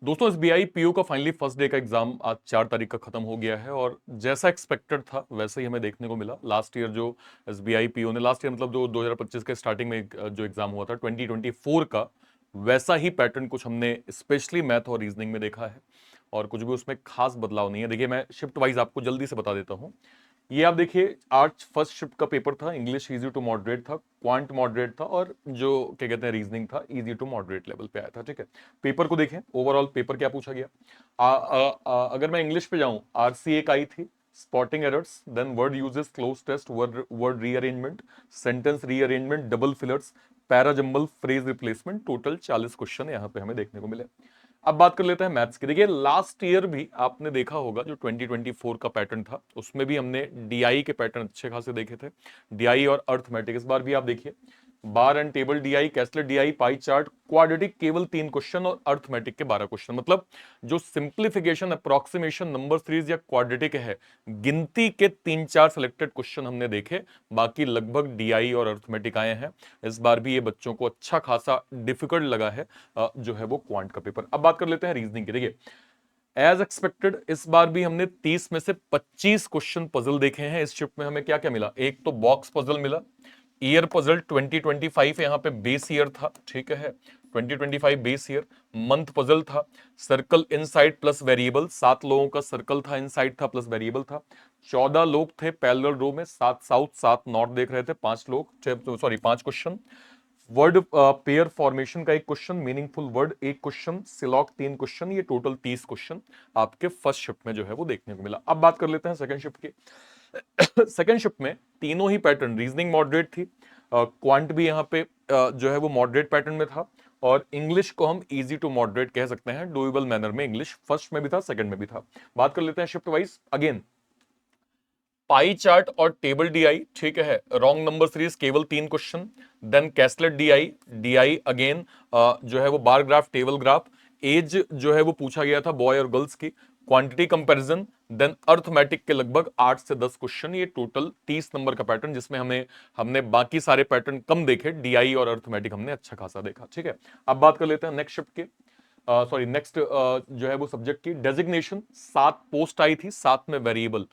दोस्तों SBI PO का finally first day का एग्जाम आज 4 तारीख का खत्म हो गया है और जैसा एक्सपेक्टेड था वैसे ही हमें देखने को मिला। लास्ट ईयर जो एसबीआई पीओ ने लास्ट ईयर मतलब जो 2025 के स्टार्टिंग में जो एग्जाम हुआ था 2024 का, वैसा ही पैटर्न कुछ हमने स्पेशली मैथ और रीजनिंग में देखा है और कुछ भी उसमें खास बदलाव नहीं है। देखिए मैं शिफ्ट वाइज आपको जल्दी से बता देता हूँ। ये आप देखिए, आज फर्स्ट शिफ्ट का पेपर था, इंग्लिश इजी टू मॉडरेट था, क्वांट मॉडरेट था और जो क्या कहते हैं रीजनिंग था इजी टू मॉडरेट लेवल पे आया था। ठीक है, पेपर को देखें, ओवरऑल पेपर क्या पूछा गया। अगर मैं इंग्लिश पे जाऊं, आरसी एक आई थी, spotting errors, then word uses, cloze test, word rearrangement, sentence rearrangement, double fillers, para jumble, phrase replacement, total 40 question यहाँ पे हमें देखने को मिले। अब बात कर लेते हैं मैथ्स की। देखिए लास्ट ईयर भी आपने देखा होगा जो 2024 का पैटर्न था उसमें भी हमने डीआई के पैटर्न अच्छे खासे देखे थे, डीआई और अर्थमेटिक। इस बार भी आप देखिए, bar and table DI, caselet DI, pie chart, quadratic केवल 3 क्वेश्चन और अर्थमेटिक के 12 क्वेश्चन। मतलब जो सिंप्लीफिकेशन, अप्रोक्सीमेशन, नंबर सीरीज या क्वाड्रेटिक है, गिनती के 3-4 सिलेक्टेड क्वेश्चन हमने देखे, बाकी लगभग डीआई और अर्थमेटिक आए हैं। इस बार भी ये बच्चों को अच्छा खासा डिफिकल्ट लगा है जो है वो क्वांट का पेपर। अब बात कर लेते हैं रीजनिंग की। देखिए एज एक्सपेक्टेड इस बार भी हमने 30 में से 25 क्वेश्चन पजल देखे हैं। इस शिफ्ट में हमें क्या क्या मिला, एक तो बॉक्स पजल मिला, ईयर पजल 2025 यहाँ पे बेस ईयर था, ठीक है, 2025 बेस ईयर। मंथ पजल था, सर्कल इनसाइड प्लस वेरिएबल, 7 लोगों का सर्कल था, इनसाइड था प्लस वेरिएबल था। 14 लोग थे पैरेलल रो में, 7 साउथ 7 नॉर्थ देख रहे थे, 5 लोग, sorry 5 question. Word pair formation का एक क्वेश्चन, मीनिंगफुल वर्ड एक क्वेश्चन, सिलॉक 3 क्वेश्चन, ये टोटल 30 क्वेश्चन आपके फर्स्ट शिफ्ट में जो है वो देखने को मिला। अब बात कर लेते हैं सेकंड शिफ्ट की। सेकंड शिफ्ट में तीनों ही पैटर्न, रीजनिंग मॉडरेट थी, क्वांट भी यहाँ पे जो है वो मॉडरेट पैटर्न में था और इंग्लिश को हम इजी टू मॉडरेट कह सकते हैं, डुएबल मैनर में इंग्लिश फर्स्ट में भी था सेकंड में भी था। बात कर लेते हैं shift wise. Again pie chart और टेबल डीआई, ठीक है, रॉन्ग नंबर सीरीज केवल 3 question, then caselet DI, DI again जो है वो bar graph, table graph, as जो है वो पूछा गया था बॉय और गर्ल्स की, क्वांटिटी कंपैरिजन, देन अर्थमेटिक के लगभग 8 से 10 क्वेश्चन, ये टोटल 30 नंबर का पैटर्न, जिसमें हमें हमने बाकी सारे पैटर्न कम देखे, डीआई और अर्थमेटिक हमने अच्छा खासा देखा। ठीक है, अब बात कर लेते हैं नेक्स्ट शिफ्ट की, सॉरी नेक्स्ट जो है वो सब्जेक्ट की। डेजिग्नेशन 7 पोस्ट आई थी, 7 में वेरिएबल।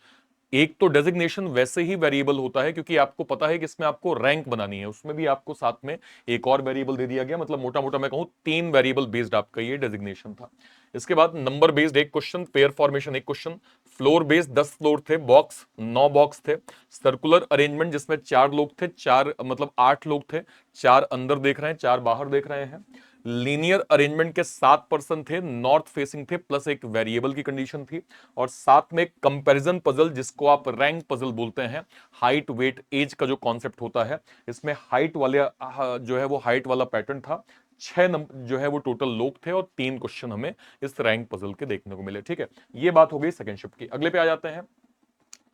एक तो डेजिग्नेशन वैसे ही वेरिएबल होता है क्योंकि आपको पता है कि इसमें आपको रैंक बनानी है, उसमें भी आपको साथ में एक और वेरिएबल दे दिया गया, मतलब मोटा मोटा मैं कहूं 3 वेरिएबल बेस्ड आपका ये डेजिग्नेशन था। इसके बाद number based 1 question, pair formation 1 question, floor based 10 floor थे, बॉक्स 9 बॉक्स थे, सर्कुलर अरेंजमेंट जिसमें 4 लोग थे, 4 मतलब 8 लोग थे, 4 अंदर देख रहे हैं 4 बाहर देख रहे हैं, लीनियर अरेंजमेंट के 7 पर्सन थे, नॉर्थ फेसिंग थे, प्लस एक वेरिएबल की कंडीशन थी, और साथ में कंपैरिजन पजल जिसको आप रैंक पजल बोलते हैं, हाइट वेट एज का जो कॉन्सेप्ट होता है, इसमें हाइट वाले जो है वो हाइट वाला पैटर्न था। 6 नंबर जो है वो टोटल लोग थे और 3 क्वेश्चन हमें इस रैंक पजल के देखने को मिले। ठीक है, ये बात हो गई सेकंड शिफ्ट की। अगले पे आ जाते हैं।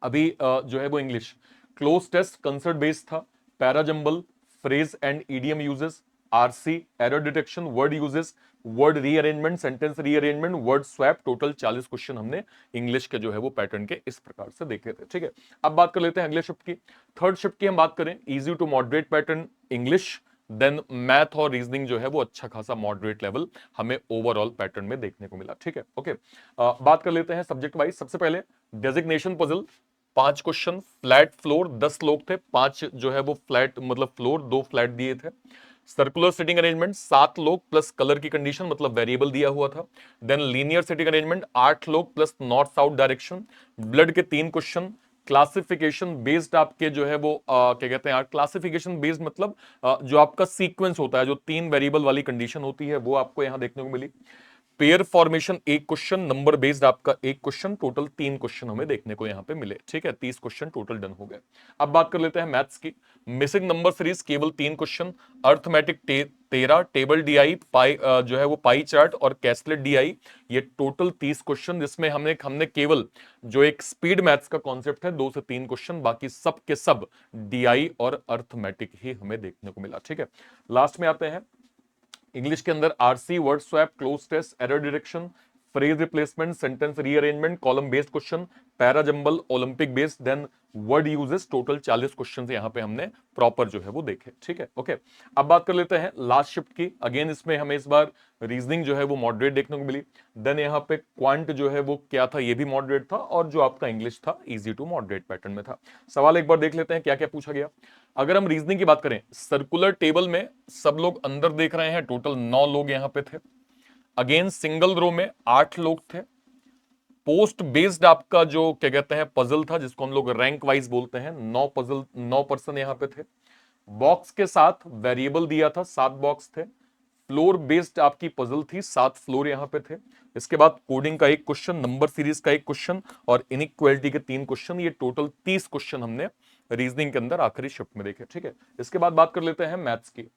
अभी जो है वो English cloze test concept based था, parajumble, phrase and idiom usages, RC, error detection, word usages, word rearrangement, sentence rearrangement, word swap, total 40 question हमने इंग्लिश के जो है वो पैटर्न के इस प्रकार से देखे थे। ठीक है, अब बात कर लेते हैं अगले शिफ्ट की। थर्ड शिफ्ट की हम बात करें, easy to moderate pattern English, then math और रीजनिंग जो है वो अच्छा खासा मॉडरेट लेवल हमें ओवरऑल पैटर्न में देखने को मिला। ठीक है, ओके, बात कर लेते हैं सब्जेक्ट वाइज। सबसे पहले designation puzzle, 5 question, flat floor, 10 लोग थे, 5 जो है वो फ्लैट मतलब फ्लोर, 2 फ्लैट दिए थे। सर्कुलर सिटिंग अरेंजमेंट 7 लोग प्लस कलर की कंडीशन मतलब वेरिएबल दिया हुआ था। देन लीनियर सिटिंग अरेंजमेंट 8 लोग plus north south direction, blood के 3 क्वेश्चन, क्लासिफिकेशन बेस्ड आपके जो है वो क्या कहते हैं, क्लासिफिकेशन बेस्ड मतलब जो आपका सीक्वेंस होता है, जो 3 वेरिएबल वाली कंडीशन होती है वो आपको यहां देखने को मिली। Pair formation 1 question, number based आपका 1 क्वेश्चन, टोटल 3 क्वेश्चन हमें देखने को यहां पे मिले। ठीक है, 30 क्वेश्चन टोटल डन हो गए। अब बात कर लेते हैं मैथ्स की। मिसिंग नंबर सीरीज केवल 3 क्वेश्चन, अर्थमेटिक 13, टेबल डीआई, पाई जो है वो पाई चार्ट और कैसलेट डीआई, ये टोटल 30 क्वेश्चन, जिसमें हमने हमने केवल जो एक स्पीड मैथ्स का कॉन्सेप्ट है 2 से 3 क्वेश्चन, बाकी सब के सब डीआई और अर्थमेटिक ही हमें देखने को मिला। ठीक है, लास्ट में आते हैं इंग्लिश के अंदर, RC, word swap, cloze test, error detection, phrase replacement, sentence rearrangement, column based question, para jumble, Olympic based, then word uses, total 40 question यहां पे हमने प्रॉपर जो है वो देखे। ठीक है, ओके। अब बात कर लेते हैं लास्ट शिफ्ट की। अगेन इसमें हमें इस बार रीजनिंग जो है वो मॉडरेट देखने को मिली। देन यहाँ पे क्वांट जो है वो क्या था, ये भी मॉडरेट था, और जो आपका इंग्लिश था इजी टू मॉडरेट पैटर्न में था। सवाल एक बार देख लेते हैं क्या क्या पूछा गया। अगर हम रीजनिंग की बात करें, सर्कुलर टेबल में सब लोग अंदर देख रहे हैं, टोटल 9 लोग यहां पे थे। अगेन सिंगल रो में 8 लोग थे। पोस्ट बेस्ड आपका जो क्या कहते हैं पजल था, जिसको हम लोग रैंक वाइज बोलते हैं, 9 पर्सन यहां पे थे। बॉक्स के साथ वेरिएबल दिया था, 7 बॉक्स थे। फ्लोर बेस्ड आपकी पजल थी, 7 फ्लोर यहां पे थे। इसके बाद कोडिंग का एक क्वेश्चन, नंबर सीरीज का एक क्वेश्चन, और इनइक्वालिटी के 3 क्वेश्चन। ये टोटल 30 क्वेश्चन हमने रीजनिंग के अंदर आखिरी शिफ्ट में देखे। ठीक है, इसके बाद बात कर लेते हैं मैथ्स की।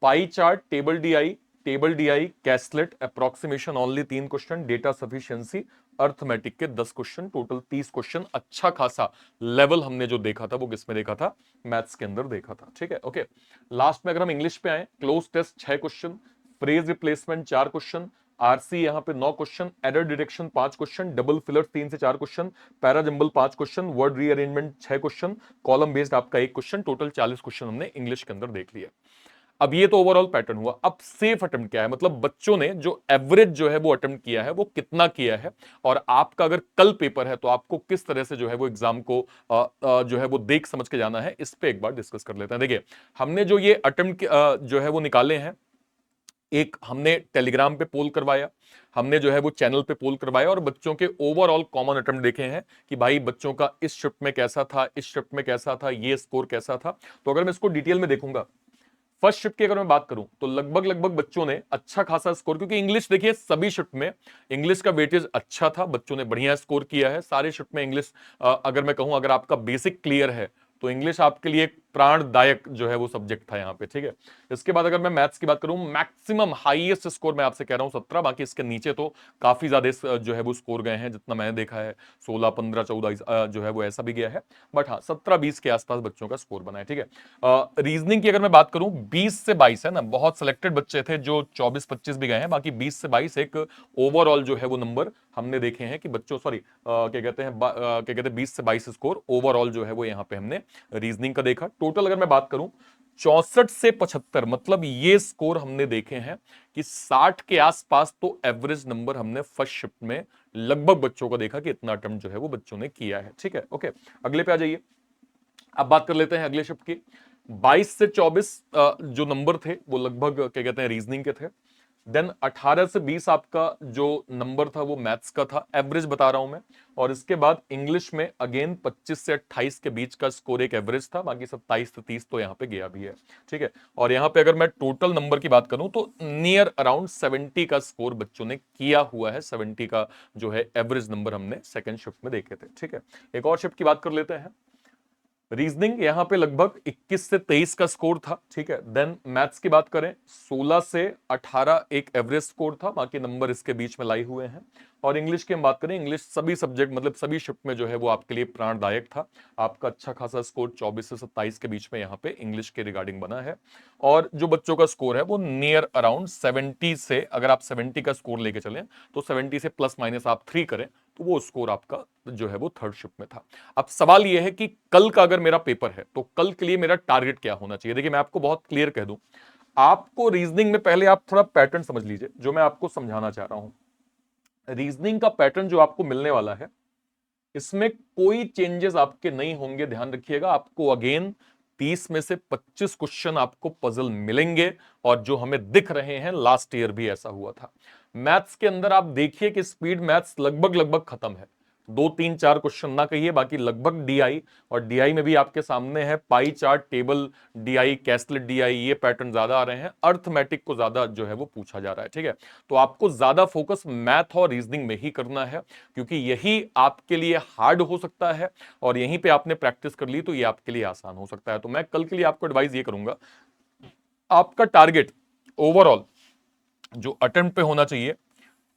Pie chart, table DI, caselet, approximation only 3 question, data sufficiency, arithmetic के 10 क्वेश्चन, टोटल 30 क्वेश्चन। अच्छा खासा लेवल हमने जो देखा था वो किसमें देखा था, मैथ्स के अंदर देखा था। ठीक है, ओके। लास्ट में अगर हम इंग्लिश पे आए, cloze test 6 question, phrase replacement 4 question, RC यहां पे 9 question, error detection 5 question, double filler 3 से 4 question, para jumble 5 question, word rearrangement 6 question, column based आपका 1 क्वेश्चन, टोटल 40 क्वेश्चन हमने इंग्लिश के अंदर देख लिया। अब ये तो ओवरऑल पैटर्न हुआ। अब सेफ अटेम्प्ट क्या है, मतलब बच्चों ने जो एवरेज जो है वो अटेम्प्ट किया है वो कितना किया है, और आपका अगर कल पेपर है तो आपको किस तरह से जो है वो एग्जाम को जो है वो देख समझ के जाना है, इस पे एक बार डिस्कस कर लेते हैं। देखिए, हमने जो ये अटेम्प्ट जो है वो निकाले हैं, एक हमने टेलीग्राम पे पोल करवाया, हमने जो है वो चैनल पे पोल करवाया, और बच्चों के ओवरऑल कॉमन अटेम्प्ट देखे हैं कि भाई बच्चों का इस शिफ्ट में कैसा था, इस शिफ्ट में कैसा था, ये स्कोर कैसा था। तो अगर मैं इसको डिटेल में देखूंगा, फर्स्ट शिफ्ट की अगर मैं बात करूं तो लगभग लगभग बच्चों ने अच्छा खासा स्कोर, क्योंकि इंग्लिश देखिए सभी शिफ्ट में इंग्लिश का वेटेज अच्छा था, बच्चों ने बढ़िया स्कोर किया है सारे शिफ्ट में। इंग्लिश अगर मैं कहूं, अगर आपका बेसिक क्लियर है तो इंग्लिश आपके लिए एक प्राणदायक जो है वो सब्जेक्ट था यहाँ पे। ठीक है, इसके बाद अगर मैं मैथ्स की बात करूं, मैक्सिमम हाईएस्ट स्कोर मैं आपसे कह रहा हूं 17, बाकी इसके नीचे तो काफी ज्यादा जो है वो स्कोर गए हैं, जितना मैंने देखा है 16, 15, 14 जो है वो ऐसा भी गया है, बट हाँ 17-20 के आसपास बच्चों का स्कोर बना है। ठीक है, रीजनिंग की अगर मैं बात करूं, 20 से 22 है ना, बहुत सिलेक्टेड बच्चे थे जो 24-25 भी गए हैं, बाकी 20 से 22 एक ओवरऑल जो है वो नंबर हमने देखे हैं कि बच्चों, सॉरी क्या कहते हैं, क्या कहते हैं 20 से 22 स्कोर ओवरऑल जो है वो यहाँ पे हमने रीजनिंग का देखा। टोटल अगर मैं बात करूं 64 से 75, मतलब ये स्कोर हमने देखे हैं कि 60 के आसपास तो एवरेज नंबर हमने फर्स्ट शिफ्ट में लगभग बच्चों को देखा कि इतना अटेम्प्ट जो है वो बच्चों ने किया है। ठीक है, ओके। अगले पे आ जाइए। अब बात कर लेते हैं अगले शिफ्ट की। 22 से 24 जो नंबर थे वो लगभग क्या कहते हैं रीजनिंग के थे। देन 18 से 20 आपका जो नंबर था वो मैथ्स का था, एवरेज बता रहा हूं मैं। और इसके बाद इंग्लिश में अगेन 25 से 28 के बीच का स्कोर एक एवरेज था, बाकी 27 से 30 तो यहां पे गया भी है। ठीक है, और यहां पे अगर मैं टोटल नंबर की बात करूं तो नियर अराउंड 70 का स्कोर बच्चों ने किया हुआ है। 70 का जो है एवरेज नंबर हमने सेकेंड शिफ्ट में देखे थे। ठीक है, एक और शिफ्ट की बात कर लेते हैं। रीजनिंग यहां पे लगभग 21 से 23 का स्कोर था। ठीक है, देन मैथ्स की बात करें 16 से 18 एक एवरेज स्कोर था, बाकी नंबर इसके बीच में लाई हुए हैं। और इंग्लिश की हम बात करें, इंग्लिश सभी सब्जेक्ट मतलब सभी शिफ्ट में जो है वो आपके लिए प्राणदायक था। आपका अच्छा खासा स्कोर 24 से 27 के बीच में यहाँ पे इंग्लिश के रिगार्डिंग बना है। और जो बच्चों का स्कोर है वो नियर अराउंड 70 से, अगर आप 70 का स्कोर लेके चलें तो 70 से प्लस माइनस आप 3 करें तो वो स्कोर आपका जो है वो थर्ड शिफ्ट में था। अब सवाल यह है कि कल का अगर मेरा पेपर है तो कल के लिए मेरा टारगेट क्या होना चाहिए। देखिए, मैं आपको बहुत क्लियर कह दूं, आपको रीजनिंग में पहले आप थोड़ा पैटर्न समझ लीजिए जो मैं आपको समझाना चाह रहा हूं। रीजनिंग का पैटर्न जो आपको मिलने वाला है, इसमें कोई चेंजेस आपके नहीं होंगे, ध्यान रखिएगा। आपको अगेन 30 में से 25 क्वेश्चन आपको पजल मिलेंगे, और जो हमें दिख रहे हैं लास्ट ईयर भी ऐसा हुआ था। मैथ्स के अंदर आप देखिए कि स्पीड मैथ्स लगभग लगभग खत्म है, 2-3-4 क्वेश्चन ना कहिए, बाकी लगभग डीआई, और डीआई में भी आपके सामने है pie chart, table DI, caselet DI, ये पैटर्न ज्यादा आ रहे हैं। अर्थमेटिक को ज्यादा जो है वो पूछा जा रहा है। ठीक है, तो आपको ज्यादा फोकस मैथ और रीजनिंग में ही करना है, क्योंकि यही आपके लिए हार्ड हो सकता है, और यहीं पे आपने प्रैक्टिस कर ली तो ये आपके लिए आसान हो सकता है। तो मैं कल के लिए आपको एडवाइस ये करूंगा, आपका टारगेट ओवरऑल जो अटेम्प्ट पे होना चाहिए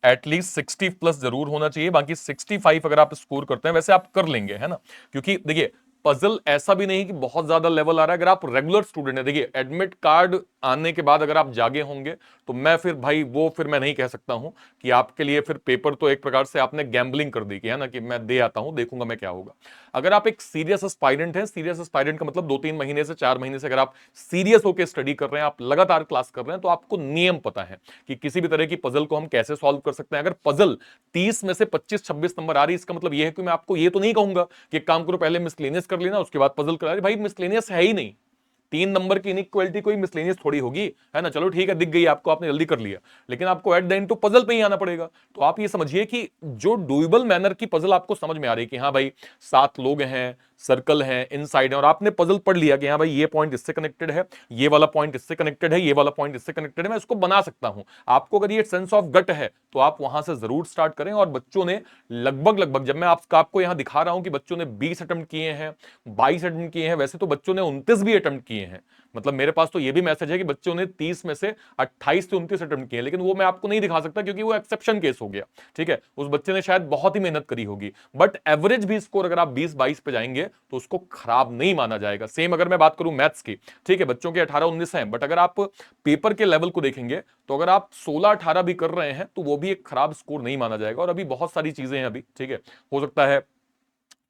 एटलीस्ट 60 प्लस जरूर होना चाहिए। बाकी 65 अगर आप स्कोर करते हैं, वैसे आप कर लेंगे, है ना, क्योंकि देखिए पजल ऐसा भी नहीं कि बहुत ज्यादा लेवल आ रहा है। अगर आप रेगुलर स्टूडेंट है, देखिए एडमिट कार्ड आने के बाद अगर आप जागे होंगे तो मैं फिर भाई वो फिर मैं नहीं कह सकता हूं कि आपके लिए फिर पेपर तो एक प्रकार से आपने गैम्बलिंग कर दी कि है ना, कि मैं दे आता हूं देखूंगा मैं क्या होगा। अगर आप एक सीरियस एस्पायरेंट है, सीरियस एस्पायरेंट का मतलब 2-3 महीने से 4 महीने से अगर आप सीरियस होकर स्टडी कर रहे हैं, आप लगातार क्लास कर रहे हैं, तो आपको नियम पता है कि किसी भी तरह की पजल को हम कैसे सॉल्व कर सकते हैं। अगर पजल 30 में से 25-26 नंबर आ रही है, इसका मतलब यह है कि मैं आपको ये तो नहीं कहूंगा कि एक काम करो पहले मिसलेनियस कर लेना उसके बाद पजल करा। भाई मिसलेनियस है ही नहीं, 3 नंबर की इनइक्वालिटी कोई मिसलेनियस थोड़ी होगी, है ना। चलो ठीक है, दिख गई आपको, आपने जल्दी कर लिया, लेकिन आपको एट द एंड तो पजल पे ही आना पड़ेगा। तो आप ये समझिए कि जो डुएबल मैनर की पजल आपको समझ में आ रही है कि हाँ भाई 7 लोग हैं, सर्कल है, इनसाइड है, और आपने पजल पढ़ लिया कि हाँ भाई ये पॉइंट इससे कनेक्टेड है, ये वाला पॉइंट इससे कनेक्टेड है, ये वाला पॉइंट इससे कनेक्टेड है, मैं इसको बना सकता हूं। आपको अगर ये सेंस ऑफ गट है तो आप वहां से जरूर स्टार्ट करें। और बच्चों ने लगभग जब मैं आपको यहां दिखा रहा हूं कि बच्चों ने 20 अटेम्प्ट किए हैं, 22 अटेम्प्ट किए हैं, वैसे तो बच्चों ने 29 भी अटेम्प्ट किए हैं। मतलब मेरे पास तो ये भी मैसेज है कि बच्चों ने 30 में से 28 से 29 अटेम्प्ट किए, लेकिन वो मैं आपको नहीं दिखा सकता क्योंकि वो एक्सेप्शन केस हो गया। ठीक है, उस बच्चे ने शायद बहुत ही मेहनत करी होगी, बट एवरेज भी स्कोर अगर आप 20-22 पे जाएंगे तो उसको खराब नहीं माना जाएगा। सेम अगर मैं बात करूं मैथ्स की, ठीक है, बच्चों के 18-19 हैं, बट अगर आप पेपर के लेवल को देखेंगे तो अगर आप 16-18 भी कर रहे हैं तो वो भी एक खराब स्कोर नहीं माना जाएगा। और अभी बहुत सारी चीजें हैं अभी, ठीक है, हो सकता है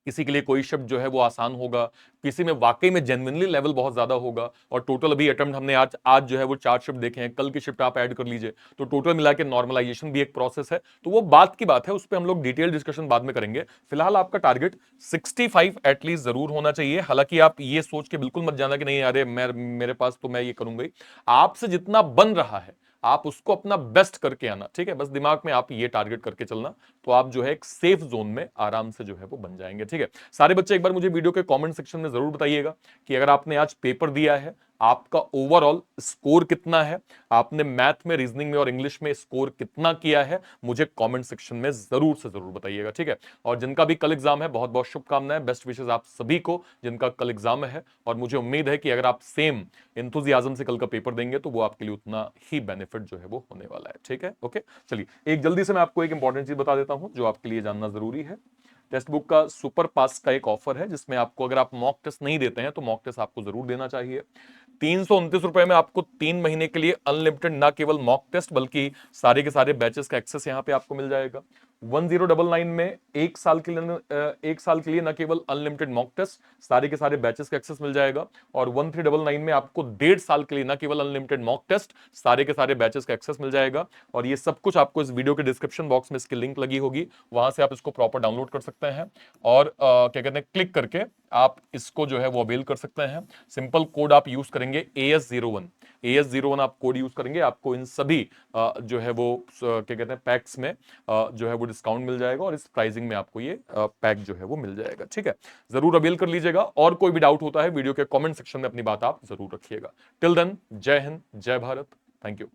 किसी के लिए कोई शब्द जो है वो आसान होगा, किसी में वाकई में जेन्युइनली लेवल बहुत ज्यादा होगा। और टोटल अभी अटेम्प्ट हमने आज जो है वो 4 शिफ्ट देखे हैं, कल की शिफ्ट आप ऐड कर लीजिए, तो टोटल मिला के नॉर्मलाइजेशन भी एक प्रोसेस है। तो वो बात की बात है, उस पर हम लोग डिटेल डिस्कशन बाद में करेंगे। फिलहाल आपका टारगेट 65 एटलीस्ट जरूर होना चाहिए। हालांकि आप ये सोच के बिल्कुल मत जाना कि नहीं अरे मेरे पास तो मैं ये करूंगा ही। आपसे जितना बन रहा है आप उसको अपना बेस्ट करके आना, ठीक है, बस दिमाग में आप ये टारगेट करके चलना, तो आप जो है एक सेफ जोन में आराम से जो है वो बन जाएंगे। ठीक है, सारे बच्चे एक बार मुझे वीडियो के कमेंट सेक्शन में जरूर बताइएगा कि अगर आपने आज पेपर दिया है आपका ओवरऑल स्कोर कितना है, आपने मैथ में, रीजनिंग में और इंग्लिश में स्कोर कितना किया है, मुझे कमेंट सेक्शन में जरूर से जरूर बताइएगा। ठीक है, और जिनका भी कल एग्जाम है बहुत बहुत शुभकामनाएं, बेस्ट विशेष आप सभी को जिनका कल एग्जाम है। और मुझे उम्मीद है कि अगर आप सेम एंथुजियाज्म से कल का पेपर देंगे तो वो आपके लिए उतना ही बेनिफिट जो है वो होने वाला है। ठीक है, ओके, चलिए एक जल्दी से मैं आपको एक इंपॉर्टेंट चीज बता देता हूं जो आपके लिए जानना जरूरी है। टेक्स्ट बुक का सुपर पास का एक ऑफर है जिसमें आपको, अगर आप मॉक टेस्ट नहीं देते हैं तो मॉक टेस्ट आपको जरूर देना चाहिए। 329 रुपए में आपको 3 महीने के लिए अनलिमिटेड ना केवल मॉक टेस्ट बल्कि सारे के सारे बैचेस का एक्सेस यहां पे आपको मिल जाएगा। 1099 में एक साल के लिए ना केवल अनलिमिटेड मॉक टेस्ट, सारे के सारे बैचेस का एक्सेस मिल जाएगा। और 1399 में आपको 1.5 साल के लिए ना केवल अनलिमिटेड मॉक टेस्ट, सारे के सारे बैचेस का एक्सेस मिल जाएगा। और ये सब कुछ आपको इस वीडियो के डिस्क्रिप्शन बॉक्स में इसकी लिंक लगी होगी, वहां से आप इसको प्रॉपर डाउनलोड कर सकते हैं और क्या कहते हैं क्लिक करके आप इसको जो है वो अवेल कर सकते हैं। सिंपल कोड आप यूज करेंगे AS01 आप कोड यूज करेंगे, आपको इन सभी जो है वो क्या कहते हैं पैक्स में जो है वो डिस्काउंट मिल जाएगा और इस प्राइसिंग में आपको ये पैक जो है वो मिल जाएगा। ठीक है, जरूर अवेल कर लीजिएगा। और कोई भी डाउट होता है वीडियो के कमेंट सेक्शन में अपनी बात आप जरूर रखिएगा। टिल देन, जय हिंद, जय भारत, थैंक यू।